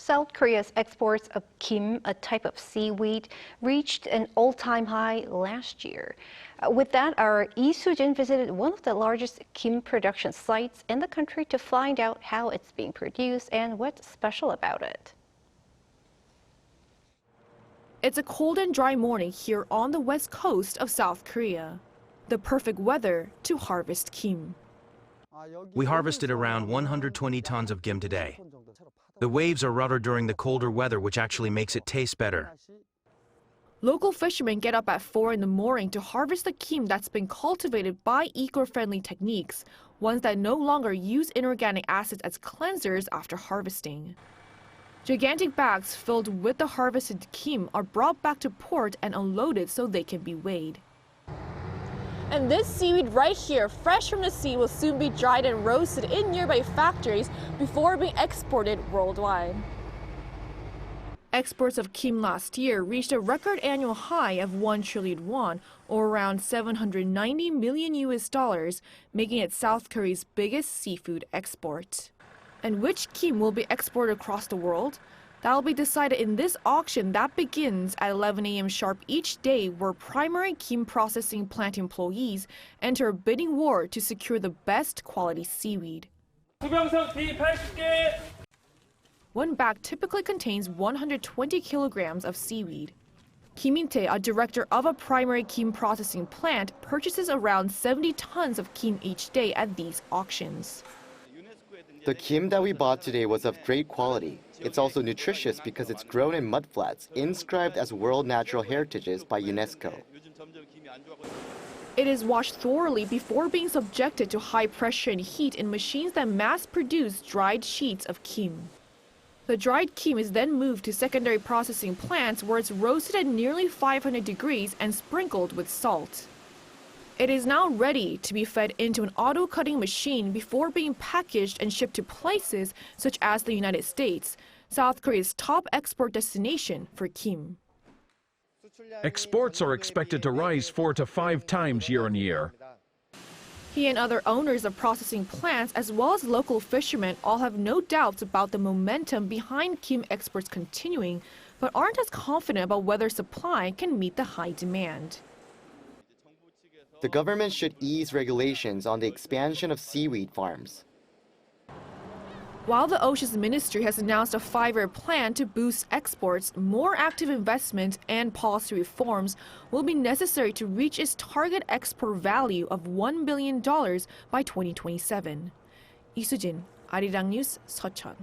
South Korea's exports of kim, a type of seaweed, reached an all-time high last year. With that, our Lee Soo-jin visited one of the largest kim production sites in the country to find out how it's being produced and what's special about it. It's a cold and dry morning here on the west coast of South Korea. The perfect weather to harvest kim. We harvested around 120 tons of kim today. The waves are rougher during the colder weather, which actually makes it taste better. Local fishermen get up at 4 in the morning to harvest the kim that's been cultivated by eco-friendly techniques, ones that no longer use inorganic acids as cleansers after harvesting. Gigantic bags filled with the harvested kim are brought back to port and unloaded so they can be weighed. And this seaweed right here, fresh from the sea, will soon be dried and roasted in nearby factories before being exported worldwide. Exports of kim last year reached a record annual high of 1 trillion won, or around $790 million, making it South Korea's biggest seafood export. And which kim will be exported across the world? That will be decided in this auction that begins at 11 a.m. sharp each day, where primary kim processing plant employees enter a bidding war to secure the best quality seaweed. One bag typically contains 120 kilograms of seaweed. Kim In-tae, a director of a primary kim processing plant, purchases around 70 tons of kim each day at these auctions. The kim that we bought today was of great quality. It's also nutritious because it's grown in mudflats, inscribed as World Natural Heritages by UNESCO. It is washed thoroughly before being subjected to high pressure and heat in machines that mass-produce dried sheets of kim. The dried kim is then moved to secondary processing plants where it's roasted at nearly 500 degrees and sprinkled with salt. It is now ready to be fed into an auto-cutting machine before being packaged and shipped to places such as the United States, South Korea's top export destination for kim. Exports are expected to rise 4 to 5 times year on year. He and other owners of processing plants, as well as local fishermen, all have no doubts about the momentum behind kim exports continuing, but aren't as confident about whether supply can meet the high demand. The government should ease regulations on the expansion of seaweed farms. While the Oceans Ministry has announced a 5-year plan to boost exports, more active investment and policy reforms will be necessary to reach its target export value of $1 billion by 2027. Lee Soo-jin, Arirang News, Seocheon.